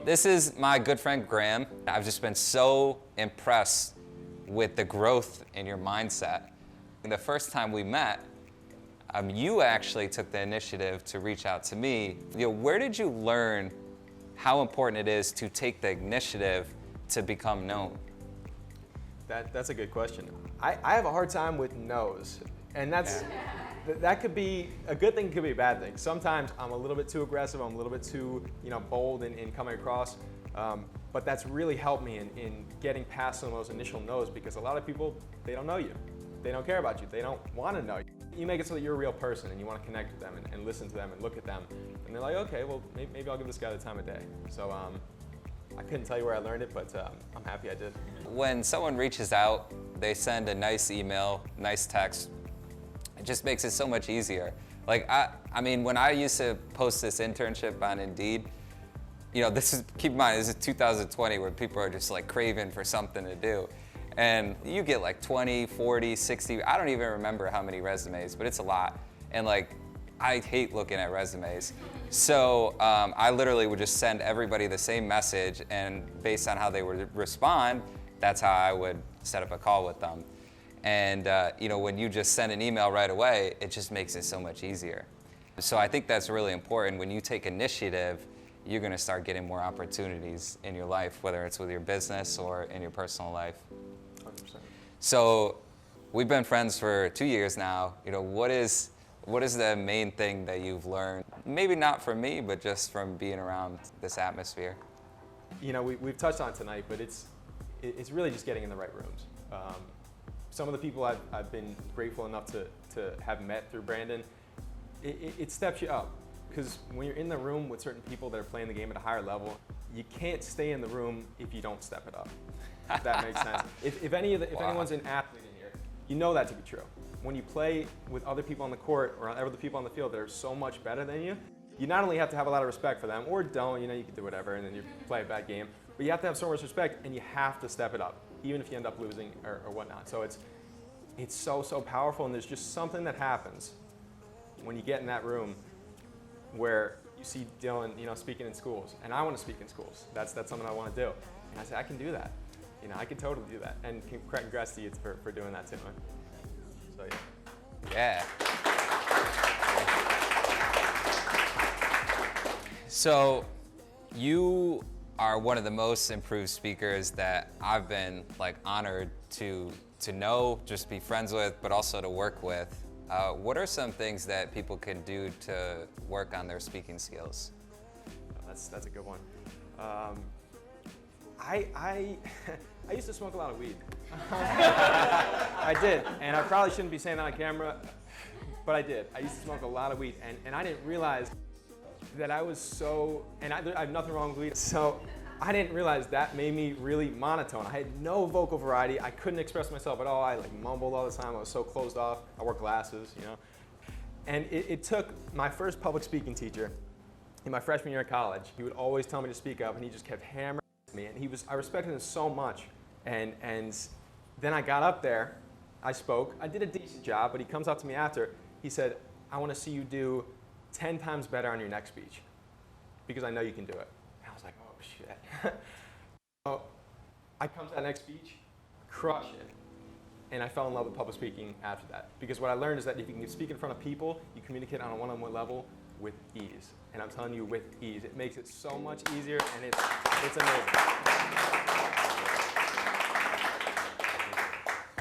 This is my good friend Graham. I've just been so impressed with the growth in your mindset. The first time we met, you actually took the initiative to reach out to me. Where did you learn how important it is to take the initiative to become known? That's a good question. I have a hard time with no's, and that could be a good thing, could be a bad thing. Sometimes I'm a little bit too aggressive, I'm a little bit too bold in coming across, but that's really helped me in getting past some of those initial no's, because a lot of people, they don't know you. They don't care about you. They don't want to know you. You make it so that you're a real person and you want to connect with them and listen to them and look at them. And they're like, okay, well, maybe I'll give this guy the time of day. So I couldn't tell you where I learned it, but I'm happy I did. When someone reaches out, they send a nice email, nice text. It just makes it so much easier. Like, I mean, when I used to post this internship on Indeed, keep in mind, this is 2020 where people are just like craving for something to do. And you get like 20, 40, 60, I don't even remember how many resumes, but it's a lot. And like, I hate looking at resumes. So I literally would just send everybody the same message, and based on how they would respond, that's how I would set up a call with them. And when you just send an email right away, it just makes it so much easier. So I think that's really important. When you take initiative, you're gonna start getting more opportunities in your life, whether it's with your business or in your personal life. 100%. So we've been friends for 2 years now. What is the main thing that you've learned? Maybe not from me, but just from being around this atmosphere. We've touched on it tonight, but it's really just getting in the right rooms. Some of the people I've been grateful enough to have met through Brandon, it steps you up. Because when you're in the room with certain people that are playing the game at a higher level, you can't stay in the room if you don't step it up. If that makes sense. If anyone's an athlete in here, you know that to be true. When you play with other people on the court or other people on the field that are so much better than you, you not only have to have a lot of respect for them, or don't, you can do whatever and then you play a bad game, but you have to have so much respect and you have to step it up, even if you end up losing or whatnot. So it's so powerful, and there's just something that happens when you get in that room where you see Dylan, speaking in schools, and I want to speak in schools. That's something I want to do. And I said, I can do that. I can totally do that. And congrats to you for doing that too, man. So Yeah. So you are one of the most improved speakers that I've been honored to know, just be friends with, but also to work with. What are some things that people can do to work on their speaking skills? That's a good one. I used to smoke a lot of weed. I did, and I probably shouldn't be saying that on camera, but I did. I used to smoke a lot of weed, and I didn't realize that I was so, and I have nothing wrong with weed, so I didn't realize that made me really monotone. I had no vocal variety. I couldn't express myself at all. I mumbled all the time. I was so closed off. I wore glasses, And it took my first public speaking teacher in my freshman year of college. He would always tell me to speak up, and he just kept hammering me. And I respected him so much. And then I got up there, I spoke. I did a decent job, but he comes up to me after. He said, I want to see you do 10 times better on your next speech, because I know you can do it. And I was like, oh, shit. So I come to that next speech, crush it. And I fell in love with public speaking after that. Because what I learned is that if you can speak in front of people, you communicate on a one-on-one level with ease. And I'm telling you, with ease. It makes it so much easier, and it's amazing.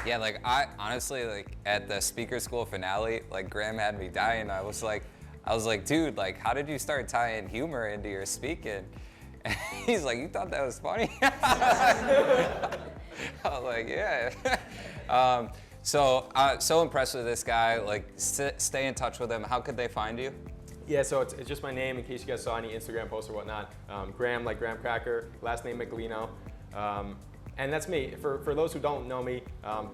Yeah, I honestly, at the speaker school finale, Graham had me dying. I was like, dude, how did you start tying humor into your speaking? And he's like, you thought that was funny? I was like, yeah. So impressed with this guy. Stay in touch with him. How could they find you? Yeah, so it's just my name, in case you guys saw any Instagram posts or whatnot. Graham, like Graham Cracker, last name Meglino. And that's me. For those who don't know me,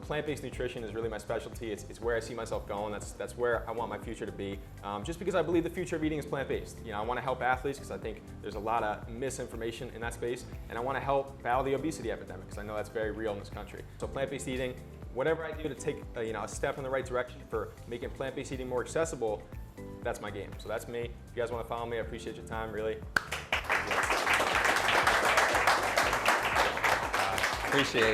plant-based nutrition is really my specialty. It's where I see myself going. That's where I want my future to be. Just because I believe the future of eating is plant-based. I want to help athletes because I think there's a lot of misinformation in that space, and I want to help battle the obesity epidemic because I know that's very real in this country. So plant-based eating, whatever I do to take a step in the right direction for making plant-based eating more accessible, that's my game. So that's me. If you guys want to follow me, I appreciate your time, really. Appreciate it.